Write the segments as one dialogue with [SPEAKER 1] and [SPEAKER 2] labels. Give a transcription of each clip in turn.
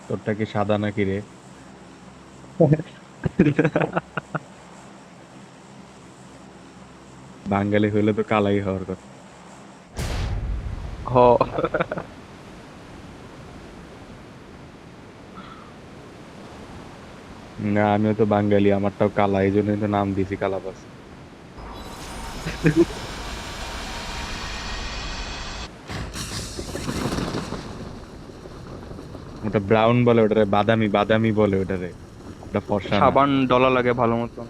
[SPEAKER 1] তোরটা কি সাদা নাকি রে? বাঙালি হইলে তো কালাই হওয়ার কথা।
[SPEAKER 2] হ।
[SPEAKER 1] না, আমিও তো বাঙালি, আমারটাও কালা, এই জন্যই তো নাম দিছি কালাপাস। ওটা ব্রাউন বলে, ওটারে বাদামি বাদামি বলে ওটারে। ওটা ফর্সা না।
[SPEAKER 2] সাবান ডলা লাগে ভালো মতন।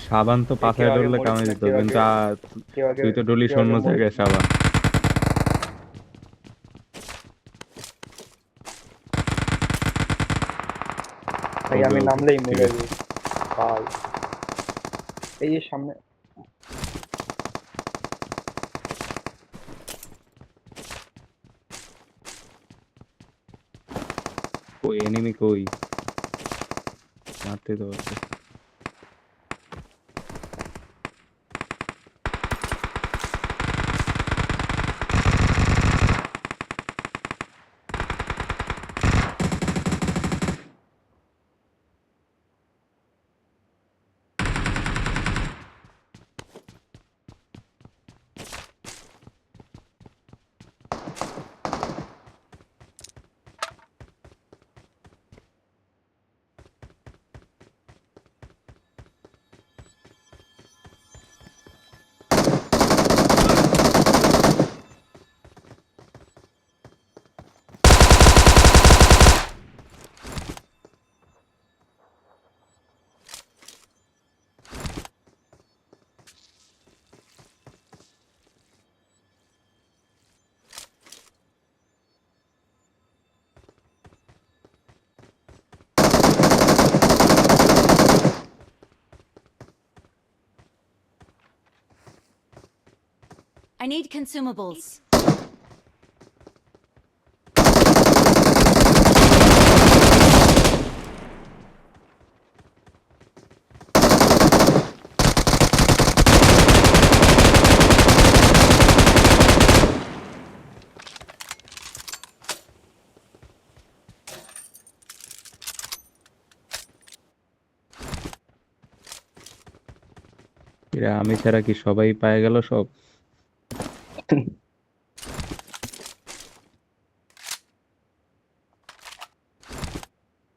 [SPEAKER 1] সাবান তো
[SPEAKER 2] এই কেউ
[SPEAKER 1] পাছায়
[SPEAKER 2] আগে
[SPEAKER 1] ডললে
[SPEAKER 2] মরিস
[SPEAKER 1] কামে
[SPEAKER 2] না,
[SPEAKER 1] দিত,
[SPEAKER 2] কেউ আগে,
[SPEAKER 1] কিন্তু
[SPEAKER 2] কেউ আগে,
[SPEAKER 1] তুই তো ডলিস
[SPEAKER 2] কেউ
[SPEAKER 1] অন্য
[SPEAKER 2] আগে মরিস
[SPEAKER 1] জায়গায়
[SPEAKER 2] না।
[SPEAKER 1] সাবান।
[SPEAKER 2] ভাই
[SPEAKER 1] ওকে
[SPEAKER 2] আমি
[SPEAKER 1] ওকে,
[SPEAKER 2] নামলেই
[SPEAKER 1] ঠিক
[SPEAKER 2] মেরে
[SPEAKER 1] আছে।
[SPEAKER 2] দিই ভাই। এই যে সামনে।
[SPEAKER 1] কই এনিমি কই? মারতে তো পারতেছি।
[SPEAKER 3] I need consumables.
[SPEAKER 1] এরা আমি ছাড়া কি সবাই পায়ে গেল সব?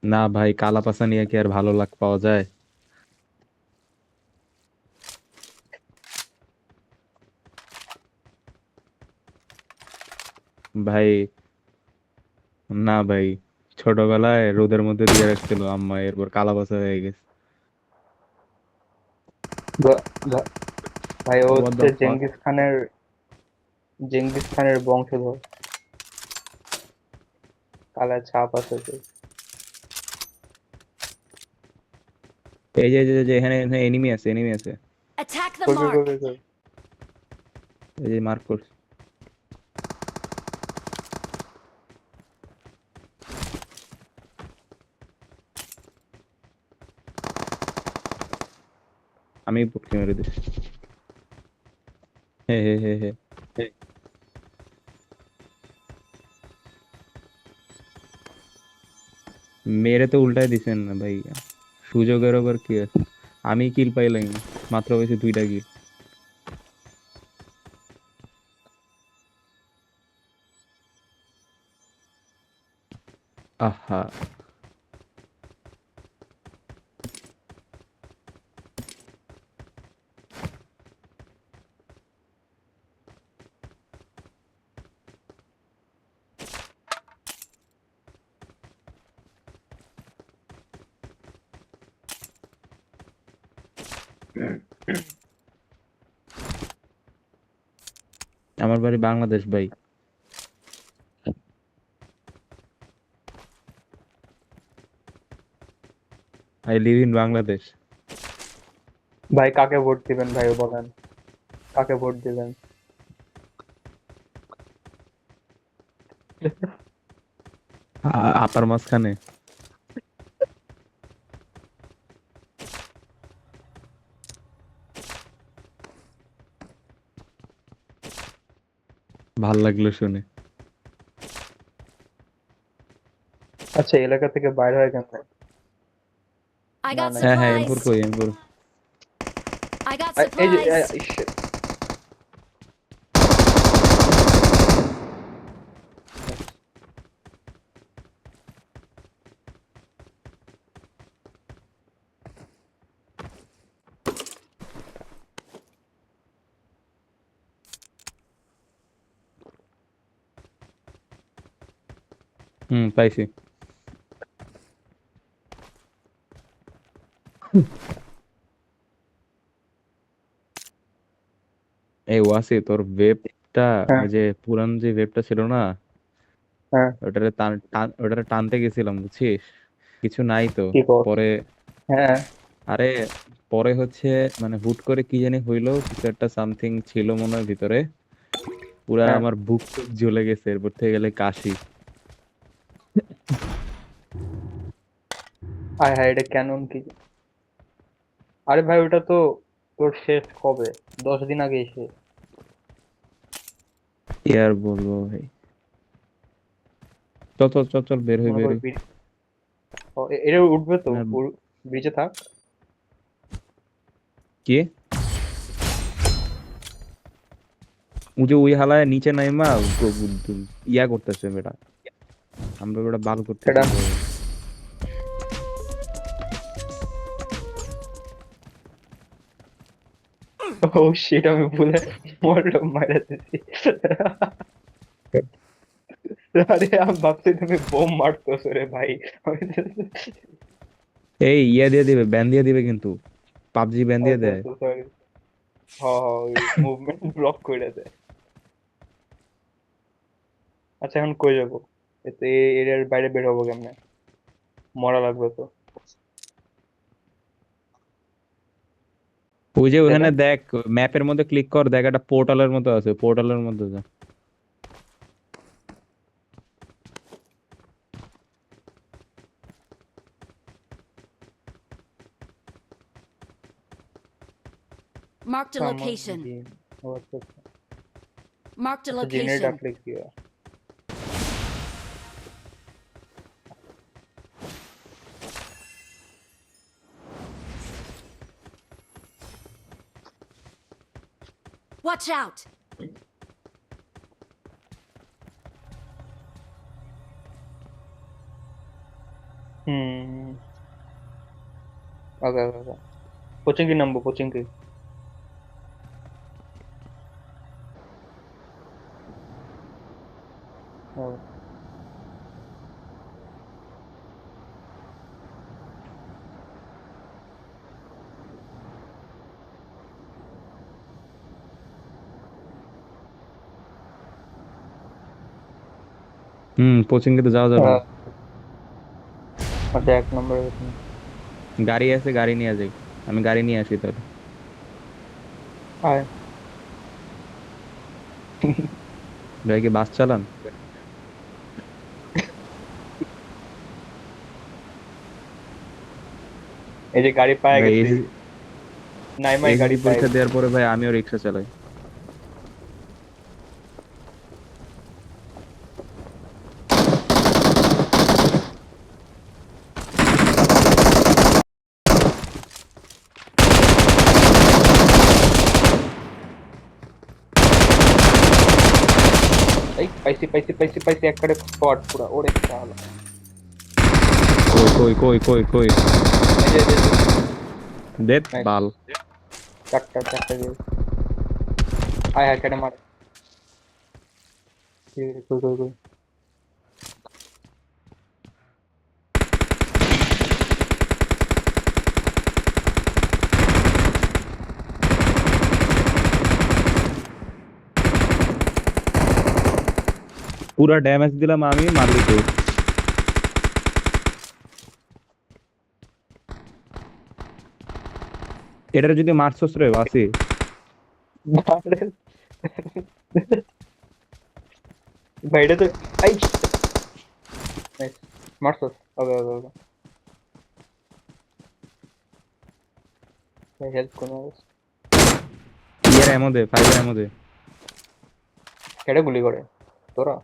[SPEAKER 1] না ভাই, কালা পাছা নিয়ে কি আর ভালো লাগ পাওয়া যায়? ভাই, না ভাই, ছোটবেলায় রোদের মধ্যে দিয়ে রাখছিল আম্মা, এরপর কালা পাচা হয়ে গেছে।
[SPEAKER 2] ভ- ভ- ভাই ও
[SPEAKER 1] হোয়াট
[SPEAKER 2] হচ্ছে
[SPEAKER 1] দ্য ফাক?
[SPEAKER 2] চেঙ্গিস খানের বংশধর। কালার ছাপ আছে তো।
[SPEAKER 1] এই যে এখানে এখানে এনিমি আছে, এনিমি আছে।
[SPEAKER 3] Attack the
[SPEAKER 2] কই কই কই কই
[SPEAKER 3] mark.
[SPEAKER 2] কই?
[SPEAKER 1] এই যে মার্ক করছি। আমি পড়ছি, মেরে দিচ্ছি। হে হে হে হে। মেরে তো উল্টাই দিছেন না ভাই। সুযোগের ওপর কি আছে? আমি কিল পাইলাই, মাত্র হয়েছে 2টা কিল। আহা। আমার বাড়ি বাংলাদেশ ভাই। I live in Bangladesh.
[SPEAKER 2] ভাই কাকে ভোট দিবেন ভাই বলেন, কাকে ভোট দিবেন?
[SPEAKER 1] আপার মাঝখানে। ভাল লাগলো শুনে।
[SPEAKER 2] আচ্ছা, এলাকা থেকে বাইরে হয় কেন?
[SPEAKER 3] I
[SPEAKER 2] না
[SPEAKER 3] got
[SPEAKER 2] না,
[SPEAKER 1] হ্যাঁ হ্যাঁ, এমপুর
[SPEAKER 3] supplies.
[SPEAKER 1] কই এমপুর?
[SPEAKER 3] I got
[SPEAKER 2] এই যে
[SPEAKER 3] supplies.
[SPEAKER 2] shit.
[SPEAKER 1] পাইছি। এই ওয়াসি, তোর ওয়েবটা,
[SPEAKER 2] হ্যাঁ
[SPEAKER 1] ওই যে পুরান যে ওয়েবটা ছিল না,
[SPEAKER 2] হ্যাঁ,
[SPEAKER 1] ওটারে টানতে গেছিলাম বুঝছিস, কিছু নাই তো।
[SPEAKER 2] কি কর?
[SPEAKER 1] পরে,
[SPEAKER 2] হ্যাঁ
[SPEAKER 1] আরে পরে হচ্ছে মানে হুট করে কি জানি হইলো, কিছু একটা সামথিং ছিল মনে হয় ভিতরে, পুরা
[SPEAKER 2] হ্যাঁ,
[SPEAKER 1] আমার বুক টুক জ্বলে গেছে, এরপর থেকে গেলে কাশি।
[SPEAKER 2] হায় হায়, এটা ক্যানন কি? আরে ভাই, ওটা তো তোর শেষ কবে? 10 দিন আগে শেষ।
[SPEAKER 1] কি আর বলবো ভাই। চল চল চল চল, বের হই
[SPEAKER 2] মনে
[SPEAKER 1] বের
[SPEAKER 2] কর
[SPEAKER 1] হই।
[SPEAKER 2] এটা উঠবে তো,
[SPEAKER 1] আর
[SPEAKER 2] ব্রিজে থাক।
[SPEAKER 1] কি, ও যে ওই হালায় নিচে নাইমা ইয়া করতেছে বেটা, আমরা বেটা বাল করতেছি
[SPEAKER 2] এটা
[SPEAKER 1] সবাই।
[SPEAKER 2] ও শিট, আমি ভুলে মরলো মারা দিছি। আরে আমি ভাবছি তুমি বোম মারতেছো রে ভাই।
[SPEAKER 1] এই ইয়া দিয়ে দিবে, ব্যান দিয়ে দিবে কিন্তু, পাবজি ব্যান দিয়ে
[SPEAKER 2] আচ্ছা
[SPEAKER 1] দেয়।
[SPEAKER 2] আচ্ছা, সরি। হ্যাঁ হ্যাঁ, ওই মুভমেন্ট ব্লক করে দেয়। আচ্ছা, এখন কই যাবো? এতে এরিয়ার বাইরে বের হবো কেমনে? মরা লাগবে তো,
[SPEAKER 1] ওই যে
[SPEAKER 2] তাই না?
[SPEAKER 1] ওখানে দেখ, ম্যাপের মধ্যে ক্লিক কর, দেখ একটা পোর্টালের মতো আছে, পোর্টালের মধ্যে যা।
[SPEAKER 3] Marked a
[SPEAKER 2] সামান
[SPEAKER 3] location.
[SPEAKER 2] জিন। ও আচ্ছা আচ্ছা।
[SPEAKER 3] Marked a
[SPEAKER 2] আচ্ছা, জিনের
[SPEAKER 3] location.
[SPEAKER 2] ডাকলে কি হয়?
[SPEAKER 3] Watch out.
[SPEAKER 2] হুম, ওকে ওকে ওকে। কোচিং কি নামবো, কোচিং কি? ও,
[SPEAKER 1] কোচিং তো যাওয়া যাবে না।
[SPEAKER 2] আহ, আচ্ছা, 1 নম্বরে কোচিং।
[SPEAKER 1] গাড়ি আছে, গাড়ি নিয়ে যাই, আমি গাড়ি নিয়ে আসি তাহলে।
[SPEAKER 2] আয়।
[SPEAKER 1] ভাই কি বাস চালান?
[SPEAKER 2] এই যে গাড়ি পায়ে
[SPEAKER 1] ভাই
[SPEAKER 2] গেছি, নাইমাই
[SPEAKER 1] এসএসসি
[SPEAKER 2] গাড়ি পায়ে
[SPEAKER 1] পরীক্ষা
[SPEAKER 2] গেছি।
[SPEAKER 1] দেওয়ার পরে ভাই আমিও রিক্সা চালাই।
[SPEAKER 2] এই পাইছি পাইছি পাইছি পাইছি, একবারে স্পট পুরা, ওরে শালা।
[SPEAKER 1] কই কই কই কই কই?
[SPEAKER 2] এই যে
[SPEAKER 1] দেখ
[SPEAKER 2] নাইস।
[SPEAKER 1] বাল।
[SPEAKER 2] চারটা চারটা দিয়ে। আয় হায়, কেটে মারে। ঠিক আছে, কই কই কই।
[SPEAKER 1] পুরা ড্যামেজ দিলাম আমি, মারলি তুই। এটার যদি মারছস রে বাসি।
[SPEAKER 2] আরে, ভাই এটা তো, এই নাইস, মারছস। ওকে ওকে ওকে। হেল্প কোনো?
[SPEAKER 1] ইয়ার এমন দে, ফাইভের এমন দে।
[SPEAKER 2] কেটে গুলি করে তোরা?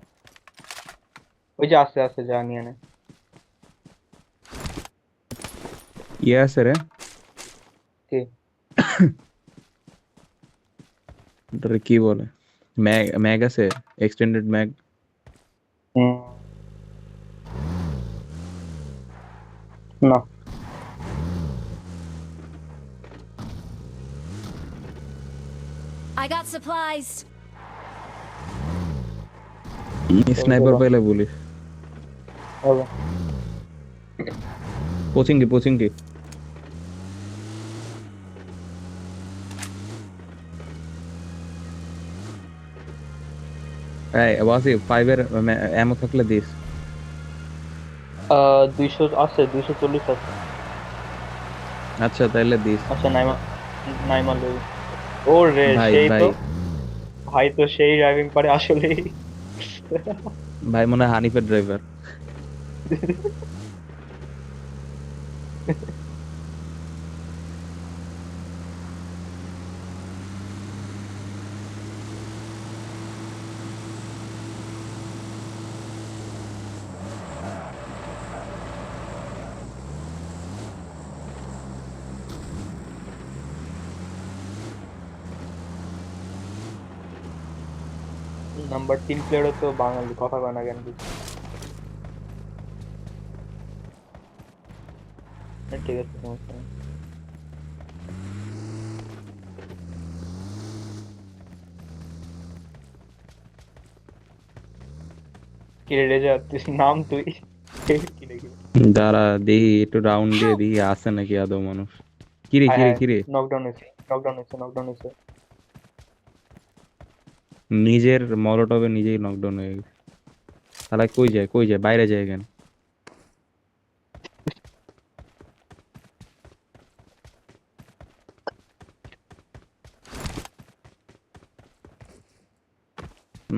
[SPEAKER 2] ওই যে আস্তে আস্তে যা নিয়ে নে।
[SPEAKER 1] ইয়ে আছে রে,
[SPEAKER 2] কি?
[SPEAKER 1] ওটারে কি বলে, ম্যাগ ম্যাগ আছে, এক্সটেন্ডেড ম্যাগ।
[SPEAKER 2] হুম, না।
[SPEAKER 3] I got supplies.
[SPEAKER 1] স্নাইপার
[SPEAKER 2] চলো।
[SPEAKER 1] পাইলে বলিস।
[SPEAKER 2] হবে।
[SPEAKER 1] পোচিংকি পোচিংকি। এই ওয়াসি 5 এর এমো থাকলে দিস।
[SPEAKER 2] 200 আছে, 240 আছে।
[SPEAKER 1] আচ্ছা তাইলে দিস।
[SPEAKER 2] আচ্ছা, নাইমা, নাইমা লই। ও রে,
[SPEAKER 1] ভাই
[SPEAKER 2] সেই
[SPEAKER 1] ভাই
[SPEAKER 2] তো। ভাই তো সেই ড্রাইভিং পারে আসলেই।
[SPEAKER 1] ভাই মনে হয় হানিফের ড্রাইভার।
[SPEAKER 2] নাম্বার 3 প্লেয়ারও তো বাঙালি, কথা কয় না কেন কিছু? ঠিক আছে, সমস্যা নেই। কি রে রেজা, তুই নাম তুই কি নাকি?
[SPEAKER 1] দাঁড়া দেখি একটু রাউন্ড দিয়ে
[SPEAKER 3] Help!
[SPEAKER 1] দেখি আছে নাকি আদৌ মানুষ। কিরে
[SPEAKER 2] হ্যাঁ
[SPEAKER 1] কিরে
[SPEAKER 2] হ্যাঁ,
[SPEAKER 1] কিরে,
[SPEAKER 2] নকডাউন হয়েছে, নকডাউন হয়েছে, নকডাউন হয়েছে।
[SPEAKER 1] নিজের মলোটবে নিজেই নকডাউন হয়ে গেছে। তাহলে কই যায় কই যায়, বাইরে যায় কেন?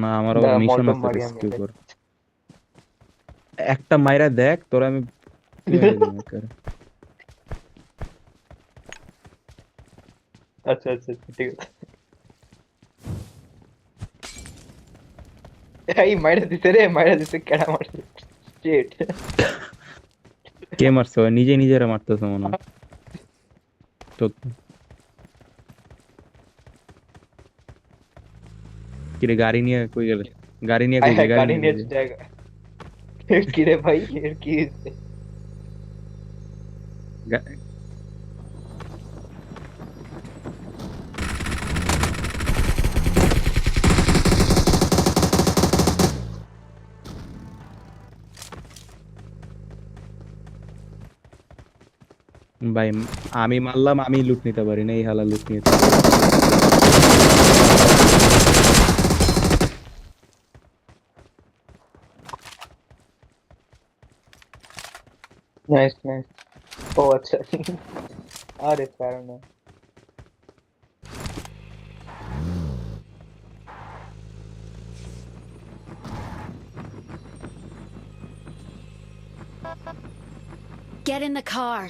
[SPEAKER 1] না আমার আবার মিশন
[SPEAKER 2] মলটম
[SPEAKER 1] আছে
[SPEAKER 2] মারি আমি
[SPEAKER 1] রেস্কিউ
[SPEAKER 2] এটাই।
[SPEAKER 1] কর। একটা মাইরা দেখ তোরা আমি মেরে দিই একেবারে।
[SPEAKER 2] আচ্ছা আচ্ছা আচ্ছা, ঠিক আছে। এই মাইরা দিতে রে, মাইরা দিতে, কেডা মারছে? Shit.
[SPEAKER 1] কে মারছে, ওই নিজে নিজেরা মারতেছে মনে হয়। সত্যি। কিরে গাড়ি নিয়ে কই গেলে, গাড়ি নিয়ে
[SPEAKER 2] হায়
[SPEAKER 1] কই যায়,
[SPEAKER 2] হায়,
[SPEAKER 1] গাড়ি
[SPEAKER 2] গাড়ি
[SPEAKER 1] নিয়ে কই
[SPEAKER 2] নিয়ে
[SPEAKER 1] যায়?
[SPEAKER 2] জায়গা। কিরে ভাই, এর কি হয়েছে?
[SPEAKER 1] গা- ভাই আমি মারলাম, আমি লুট নিতে পারি না, এই হালা লুট নিতে পারে।
[SPEAKER 2] Nice nice. ও আচ্ছা। আরে প্যারা না।
[SPEAKER 3] Get in the car.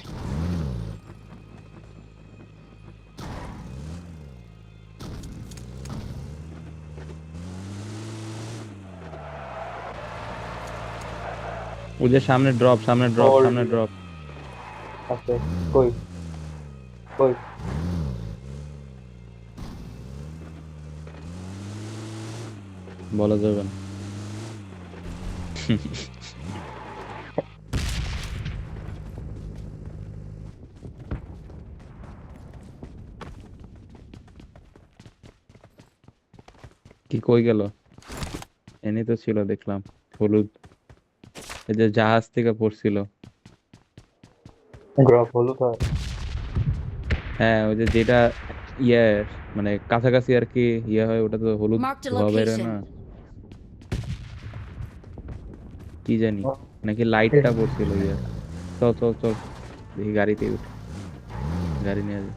[SPEAKER 1] ওই যে সামনে ড্রপ, সামনে ড্রপ,
[SPEAKER 2] হোল্ড।
[SPEAKER 1] সামনে ড্রপ।
[SPEAKER 2] আছে। কই? কই?
[SPEAKER 1] বলা যাবে না। কি কই গেল? এনে তো ছিল দেখলাম, হলুদ। এই যে জাহাজ থেকে পড়ছিল।
[SPEAKER 2] ড্রপ হলো তো।
[SPEAKER 1] হ্যাঁ ওই যে যেটা ইয়ে, মানে কাছাকাছি আর কি ইয়ে হয়, ওটা তো হলুদ
[SPEAKER 3] Marked a
[SPEAKER 1] ধোয়া বের হয় না,
[SPEAKER 3] location.
[SPEAKER 1] কি জানি, নাকি লাইটটা পড়ছিল ইয়ে। চল চল চল, দেখি গাড়িতে উঠে, গাড়ি নিয়ে যাই।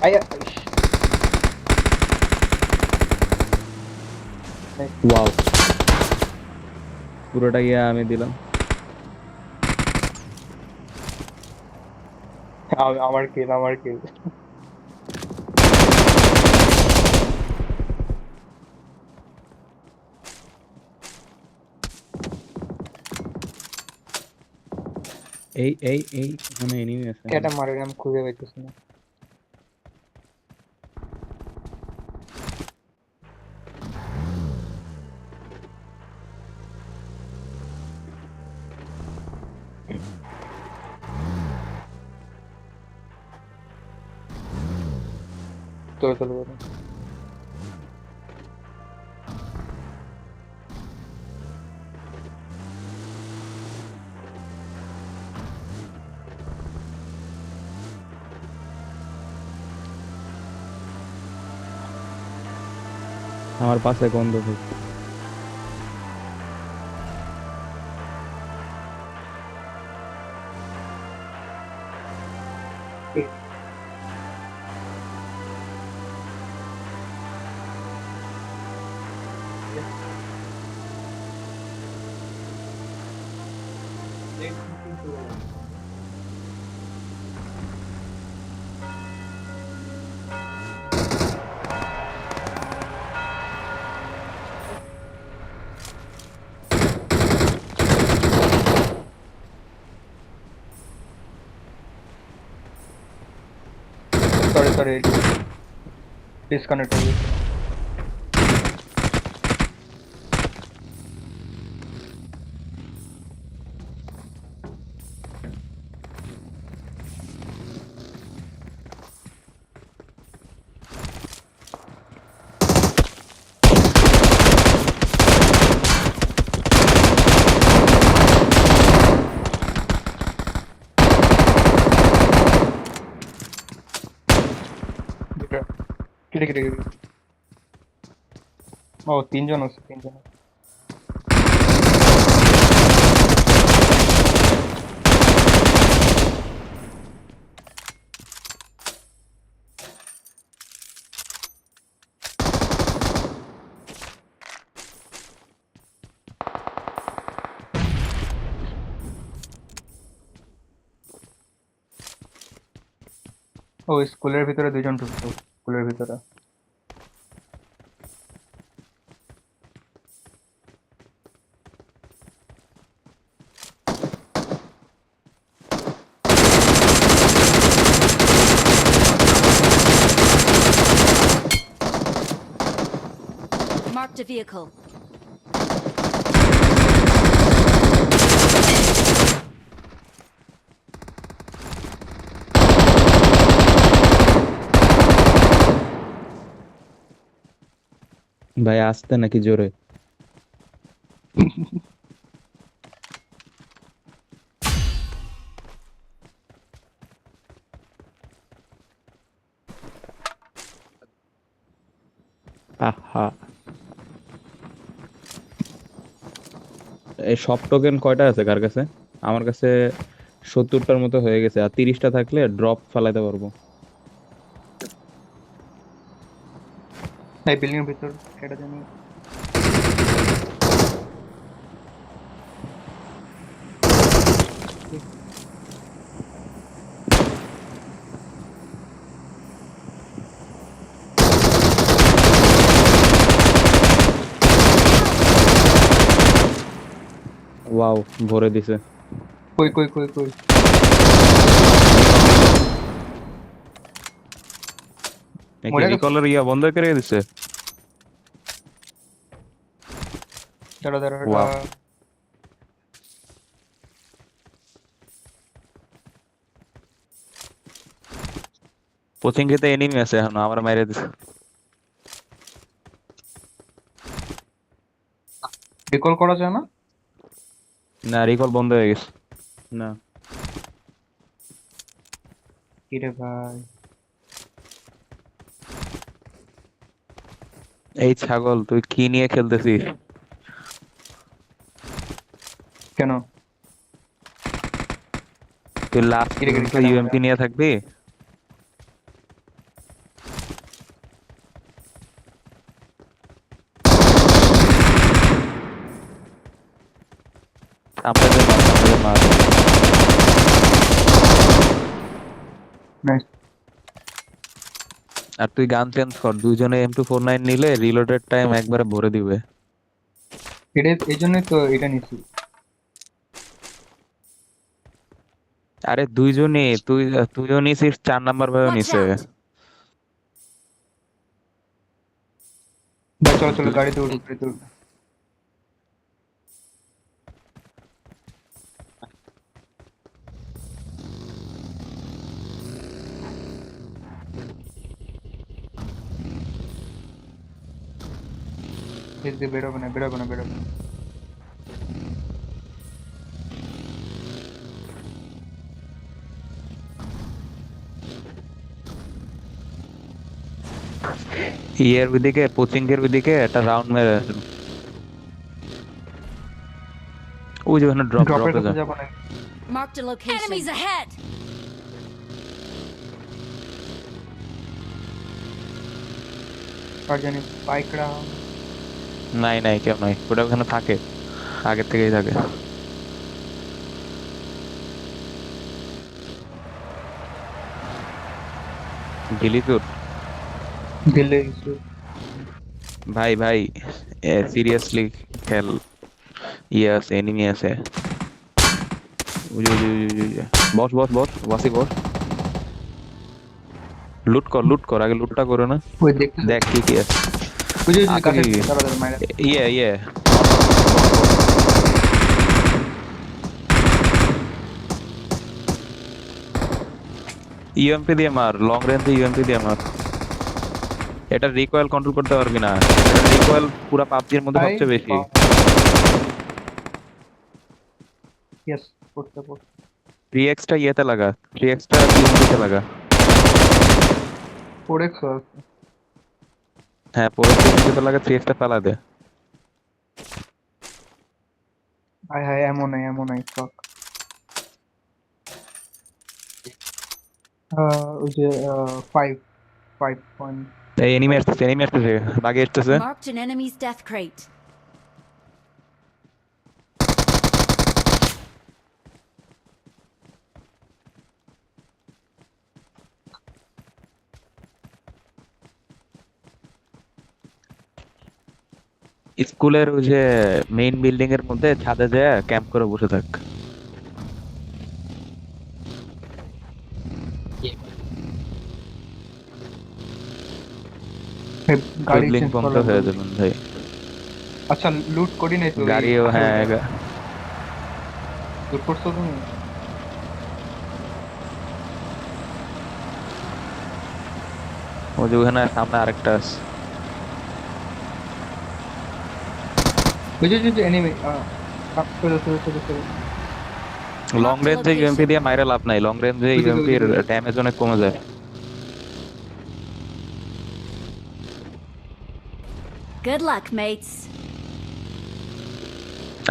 [SPEAKER 2] আয়া।
[SPEAKER 1] ওয়াও, পুরোটা গিয়ে আমি দিলাম।
[SPEAKER 2] আমার কিল।
[SPEAKER 1] এই ওখানে এনিমি আছে।
[SPEAKER 2] কেটা মারে আমি খুঁজে পাইতেছি না। চলো চলো চলো।
[SPEAKER 1] আমার পাশে গন্ধ ভাই।
[SPEAKER 2] সরি সরি, ডিসকানেক্ট হয়ে গেছে। দুটা। কেটে কেটে কেটে। ও তিনজন আছে, তিনজন। ও স্কুলের ভিতরে দুইজন ঢুকতো, স্কুলের ভিতরে।
[SPEAKER 3] Marked a vehicle.
[SPEAKER 1] ভাই আসতে নাকি জোরে? আহা, এই সব টোকেন কয়টা আছে কার কাছে? আমার কাছে 70টার মতো হয়ে গেছে, আর 30টা থাকলে ড্রপ ফালাইতে পারবো।
[SPEAKER 2] এই বিল্ডিং এর ভিতর কেটে জানি।
[SPEAKER 1] ওয়াও, ভরে দিছে।
[SPEAKER 2] কই কই কই কই।
[SPEAKER 1] নাকি
[SPEAKER 2] মরে গেছে।
[SPEAKER 1] রিকলের ইয়া বন্ধ করে দিছে?
[SPEAKER 2] দাঁড়া দাঁড়া এটা।
[SPEAKER 1] ওয়াও, কোচিং তে এনিমি আছে এখন, আমার মাইরে দিছে।
[SPEAKER 2] রিকল করা যায় না?
[SPEAKER 1] না, রিকল বন্ধ হয়ে গেছে। না,
[SPEAKER 2] কি রে ভাই।
[SPEAKER 1] এই ছাগল তুই কি নিয়ে খেলতেছিস?
[SPEAKER 2] কেন?
[SPEAKER 1] তুই লাস্ট
[SPEAKER 2] কিরে কিরে
[SPEAKER 1] পর্যন্ত
[SPEAKER 2] কেটে মারে।
[SPEAKER 1] ইউএমপি নিয়ে থাকবি? আপনাদের মার, আপনাদের মার।
[SPEAKER 2] নাইস।
[SPEAKER 1] আর তুই গান চেঞ্জ কর, দুইজনে M249 নিলে রিলোডেড টাইম একবারে ভরে দিবে।
[SPEAKER 2] এই জন্যই তো এটা নিছি।
[SPEAKER 1] আরে দুইজনই, তুইও নিছিস, 4 নাম্বার ভাইও
[SPEAKER 3] Watch
[SPEAKER 1] নিছে।
[SPEAKER 3] out!
[SPEAKER 2] ভাই চলো চলো,
[SPEAKER 1] দুই-
[SPEAKER 2] গাড়িতে উঠো, গাড়িতে উঠো। এই যে বেরোবে না, বেরোবে না, বেরোবে না।
[SPEAKER 1] ইয়ের ওইদিকে, কোচিং এর ওইদিকে একটা রাউন্ড মেরে আসলো। ওই যে ওখানে
[SPEAKER 2] ড্রপের
[SPEAKER 1] ড্রপে
[SPEAKER 2] কাছে
[SPEAKER 1] যা।
[SPEAKER 2] যাবো না?
[SPEAKER 3] Marked a location. Enemies ahead!
[SPEAKER 2] আর জানি বাইকরা।
[SPEAKER 1] নাই নাই, কেউ নাই, ওটা ওখানে থাকে, আগে থেকেই থাকে। গেলি তোর
[SPEAKER 2] গেলে কিছু।
[SPEAKER 1] ভাই ভাই, সিরিয়াসলি খেল, ইয়ে আছে, এনিমি আছে। ওই যে, ওই যে, ওই যে, ওই যে। বস বস বস, বাসি বস। লুট কর আগে, লুটটা করে না।
[SPEAKER 2] ওই দেখতে
[SPEAKER 1] দেখ কি কি আছে।
[SPEAKER 2] ওই যে
[SPEAKER 1] আছে
[SPEAKER 2] কাছে
[SPEAKER 1] কি কি?
[SPEAKER 2] দাঁড়া দাঁড়া মাইরা।
[SPEAKER 1] ইয়ে ইয়ে, ইউএমপি দিয়ে মার, লং রেঞ্জে ইউএমপি দিয়ে মার। এটা রিকয়েল কন্ট্রোল করতে পারবি না, এটা রিকয়েল পুরো পাবজির মধ্যে
[SPEAKER 2] ভাই
[SPEAKER 1] সবচেয়ে বেশি।
[SPEAKER 2] ইয়েস, করতে করতে
[SPEAKER 1] 3x টা ইয়েতে লাগা, 3x টা ইউএমপিতে লাগা।
[SPEAKER 2] 4x আছে।
[SPEAKER 1] হ্যাঁ, পরে ইউএমপিতে লাগা, 3x টা ফেলা দে।
[SPEAKER 2] হায় হায়, এমন নাই, এমন নাই, fuck। ওই যে 5 পয়েন্ট।
[SPEAKER 1] এই এনিমি আসতেছে, বাগে আসতেছে।
[SPEAKER 3] Marked an enemy's death crate.
[SPEAKER 1] স্কুলের ওই যে মেইন বিল্ডিং এর মধ্যে ছাদে যায় ক্যাম্প করে বসে থাক।
[SPEAKER 2] গাড়ি
[SPEAKER 1] লিঙ্ক
[SPEAKER 2] চেঞ্জ
[SPEAKER 1] পম্পটা
[SPEAKER 2] করা
[SPEAKER 1] হয়ে
[SPEAKER 2] লাগবে।
[SPEAKER 1] যাবেন ভাই।
[SPEAKER 2] আচ্ছা, লুট করি নাই তো?
[SPEAKER 1] গাড়িও, হ্যাঁ
[SPEAKER 2] লুট করছো তুমি?
[SPEAKER 1] ওই যে ওখানে সামনে আরেকটা আছে।
[SPEAKER 2] ওই যে এনিমি। চলো চলো চলো চলো।
[SPEAKER 1] লং রেঞ্জে ইউএমপি দিয়ে মাইরা লাভ নাই, লং রেঞ্জে
[SPEAKER 2] ওই দিকে, ওই
[SPEAKER 1] ইউএমপির
[SPEAKER 2] দিকে।
[SPEAKER 1] ড্যামেজ অনেক কমে যায়।
[SPEAKER 3] Good luck, mates.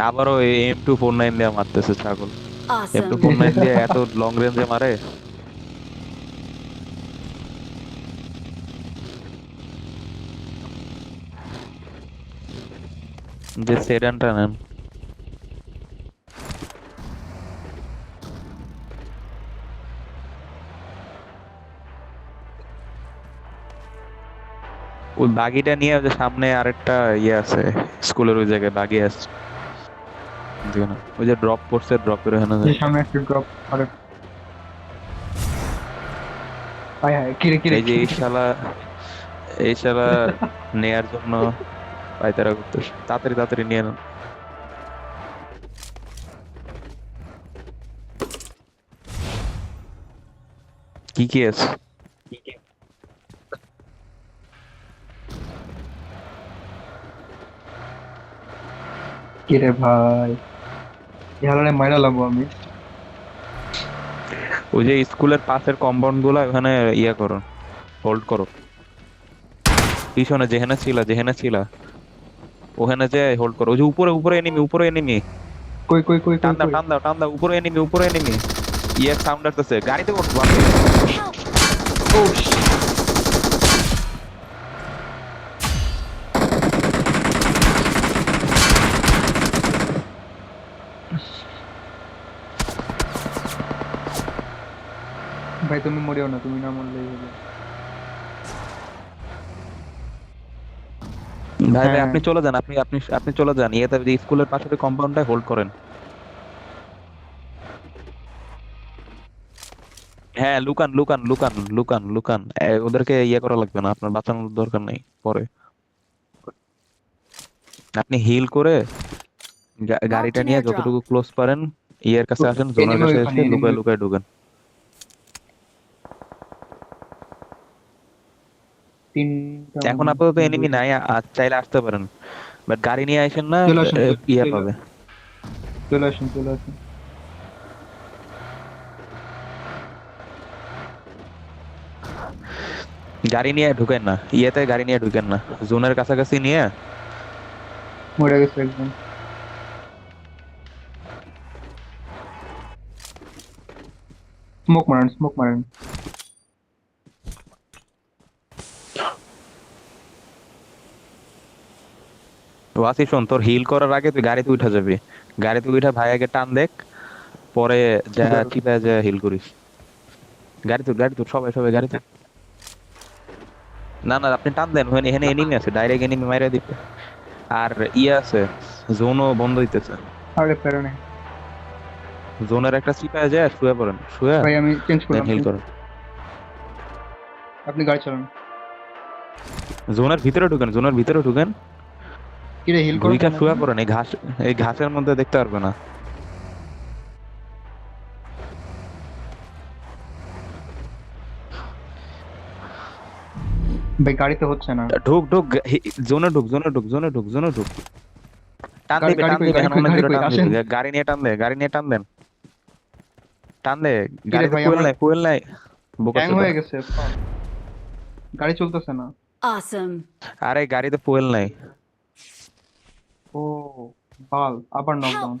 [SPEAKER 1] আবারও M249 দিয়ে মারতেছে ছাগল।
[SPEAKER 3] Awesome.
[SPEAKER 1] M249 দিয়ে এত লং রেঞ্জে মারে। যে সেডানটা নেন। ওই বাগিটা নিয়ে ওই যে সামনে আরেকটা ইয়ে আছে, স্কুলের ওই জায়গায় বাগি আছে। যেখানে ওই যে ড্রপ করছে, ড্রপের ওখানে
[SPEAKER 2] এই সামনে একটা ড্রপ। আরে হায় হায়, কিরে কিরে
[SPEAKER 1] এই যে এই শালা নেয়ার জন্য পায়তারা করতেছে। তাড়াতাড়ি তাড়াতাড়ি নিয়ে নেন। কি কি আছে?
[SPEAKER 2] কিরে ভাই, ইহারে মাইরা লাগবো আমি।
[SPEAKER 1] ওই যে স্কুলের পাশের কম্পাউন্ড গুলা ওখানে ইয়া করো, হোল্ড করো। পিছনে যেখানে ছিলা ওখানে যে হোল্ড করো। ওই যে উপরে উপরে এনিমি, উপরে এনিমি।
[SPEAKER 2] কই কই কই
[SPEAKER 1] টান
[SPEAKER 2] কই
[SPEAKER 1] দাও
[SPEAKER 2] কই?
[SPEAKER 1] টান দাও টান দাও, উপরে এনিমি, উপরে এনিমি। ইয়ে সাউন্ড আসতেছে, গাড়িতে ওঠ বাপরে।
[SPEAKER 3] Help!
[SPEAKER 2] ও ভাই, ভাই তুমি মরিও না, তুমি না মরলেই হবে।
[SPEAKER 1] ভাই ভাই
[SPEAKER 2] হ্যাঁ
[SPEAKER 1] আপনি চলে যান, আপনি আপনি আপনি চলে যান, ইয়েতে স্কুলের পাশে কম্পাউন্ডটাই হোল্ড করেন। হ্যাঁ, লুকান লুকান লুকান লুকান লুকান, ওদেরকে ইয়ে করা লাগবে না, আপনার বাঁচানোর দরকার নেই পরে। আপনি হিল করে
[SPEAKER 3] Marked
[SPEAKER 1] গাড়িটা
[SPEAKER 3] an
[SPEAKER 1] নিয়ে
[SPEAKER 3] airdrop.
[SPEAKER 1] যতটুকু ক্লোজ পারেন ইয়ের কাছে আসেন, জোনের
[SPEAKER 2] এনিমি
[SPEAKER 1] কাছে
[SPEAKER 2] ওইখানে,
[SPEAKER 1] এসে
[SPEAKER 2] এনিমি
[SPEAKER 1] লুকায় লুকায় ঢুকেন।
[SPEAKER 2] তিনটা
[SPEAKER 1] এখন
[SPEAKER 2] মনে হয়,
[SPEAKER 1] আপাতত
[SPEAKER 2] না
[SPEAKER 1] এনিমি
[SPEAKER 2] দুইটা।
[SPEAKER 1] নাই, চাইলে আসতে পারেন, বাট গাড়ি নিয়ে আসেন না,
[SPEAKER 2] চলে আসুন,
[SPEAKER 1] ইয়ে
[SPEAKER 2] চলে
[SPEAKER 1] পাবে।
[SPEAKER 2] চলে আসুন, চলে আসুন।
[SPEAKER 1] গাড়ি নিয়ে ঢুকেন না, ইয়েতে গাড়ি নিয়ে ঢুকেন না, জোনের কাছাকাছি নিয়ে।
[SPEAKER 2] মরে গেছে একদম। স্মোক মারেন, স্মোক মারেন।
[SPEAKER 1] ওয়াসি শোন, তোর হিল করার আগে তুই গাড়িতে উঠা যাবি, গাড়িতে উঠা ভাই আগে টান দেখ, পরে যা চিপা যা হিল করিস। গাড়ি তোর সবাই সবাই গাড়িতে। না না, আপনি টান দেন, ওখানে এখানে এনিমি আছে, ডাইরেক্ট এনিমি মাইরা দিবে। আর ইয়ে আছে, জোনও বন্ধ হইতেছে।
[SPEAKER 2] আরে প্যারা নেই
[SPEAKER 1] জোনের একটা চিপায় যায়, শুয়ে পড়েন, শুয়ে
[SPEAKER 2] ভাই, আমি চেঞ্জ
[SPEAKER 1] দেন
[SPEAKER 2] করলাম।
[SPEAKER 1] হিল করেন।
[SPEAKER 2] আপনি গাড়ি চালান।
[SPEAKER 1] জোনের ভিতরে ঢুকেন, জোনের ভিতরে ঢুকেন,
[SPEAKER 2] কিরে হিল করো
[SPEAKER 1] ঢুইকা
[SPEAKER 2] কেন
[SPEAKER 1] শুয়ে
[SPEAKER 2] এখন?
[SPEAKER 1] পড়েন, এই ঘাসের মধ্যে দেখতে পারবে না।
[SPEAKER 2] ভাই গাড়িতে হচ্ছে না।
[SPEAKER 1] ঢুক ঢুক, জোনে ঢুক, জোনে ঢুক, জোনে ঢুক, জোনে ঢুক। টান
[SPEAKER 2] গাড়ি
[SPEAKER 1] দিবে,
[SPEAKER 2] গাড়ি
[SPEAKER 1] টান
[SPEAKER 2] কই,
[SPEAKER 1] দিবে,
[SPEAKER 2] গাড়ি
[SPEAKER 1] এখন
[SPEAKER 2] কই,
[SPEAKER 1] অনেক
[SPEAKER 2] গাড়ি
[SPEAKER 1] জোরে
[SPEAKER 2] কই,
[SPEAKER 1] টান
[SPEAKER 2] আসেন।
[SPEAKER 1] দিবে, গাড়ি নিয়ে টান দে, গাড়ি নিয়ে টান দেন, টান দে।
[SPEAKER 2] কিরে
[SPEAKER 1] গাড়িতে
[SPEAKER 2] ভাই,
[SPEAKER 1] ফুয়েল
[SPEAKER 2] আমার
[SPEAKER 1] নাই, ফুয়েল নাই, বোকা
[SPEAKER 2] হ্যাং
[SPEAKER 1] চোদা।
[SPEAKER 2] হয়ে গেছে। গাড়ি চলতেছে না।
[SPEAKER 3] Awesome.
[SPEAKER 1] আরে গাড়িতে ফুয়েল নাই।
[SPEAKER 2] ও বাল, আবার
[SPEAKER 3] Help!
[SPEAKER 2] নকডাউন।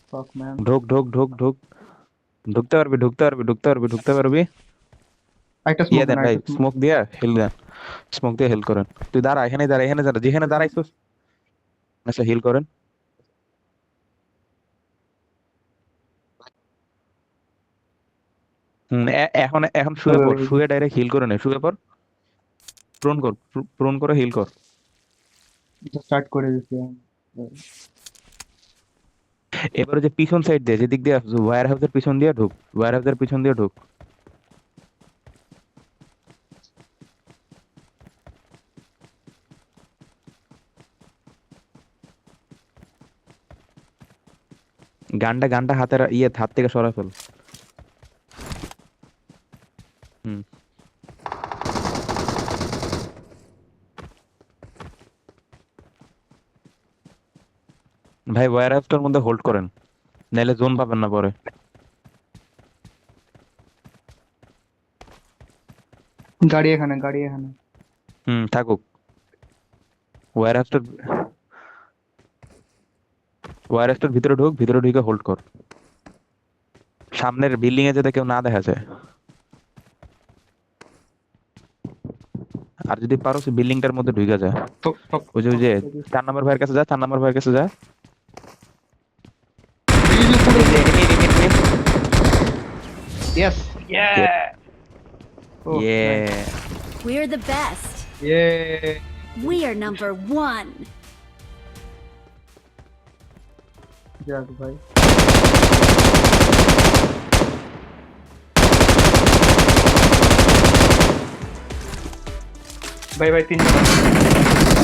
[SPEAKER 2] ফাক ম্যান।
[SPEAKER 1] ঢুক ঢুক ঢুক ঢুক, ঢুকতে পারবি, ঢুকতে পারবি, ঢুকতে পারবি, ঢুকতে পারবি।
[SPEAKER 2] একটা
[SPEAKER 1] ইয়ে
[SPEAKER 2] স্মোক
[SPEAKER 1] দেন
[SPEAKER 2] না,
[SPEAKER 1] ভাই,
[SPEAKER 2] একটা স্মোক।
[SPEAKER 1] স্মোক দিয়া হিল দেন, স্মোক দিয়ে হিল করেন। তুই দাঁড়া, এখানে দাঁড়া, এখানে দাঁড়া, যেখানে দাঁড়াইছিস। আচ্ছা, হিল করেন। এখন এখন শুয়ে পড়, শুয়ে ডাইরেক্ট হিল করে নে, শুয়ে পড়, প্রণ কর, প্রণ করে হিল কর।
[SPEAKER 2] স্টার্ট করে দিছি।
[SPEAKER 1] এবারে যে পিছন সাইড দিয়ে, যেদিক দিয়ে আসছো, ওয়্যার হাউসের পিছন দিয়ে ঢুক, ওয়্যার হাউসের পিছন দিয়ে ঢুক। গানটা গানটা হাতের হাত থেকে সরা ফেল। হুম। ভাই ওয়্যার হাউসটার মধ্যে হোল্ড করেন, নাইলে জোন পাবেন না পরে।
[SPEAKER 2] গাড়ি এখানে, গাড়ি এখানে।
[SPEAKER 1] হুম, থাকুক। ওয়্যার হাউসটার ওয়্যার হাউসটার ভিতরে ঢুক, ভিতরে ঢুকে হোল্ড কর, সামনের বিল্ডিং এ যাতে কেউ না দেখা যায়। আর যদি পারো সে বিল্ডিংটার মধ্যে ঢুকে যায়।
[SPEAKER 2] Top top.
[SPEAKER 1] ওই যে 4 নম্বর ভাইয়ের কাছে যা, 4 নম্বর ভাইয়ের কাছে যা।
[SPEAKER 2] ইয়েস, ইয়ে ও
[SPEAKER 1] Yeah.
[SPEAKER 3] We're the best.
[SPEAKER 2] ইয়ে।
[SPEAKER 3] We are number one.
[SPEAKER 2] যাক ভাই। ভাই ভাই, 3 জন।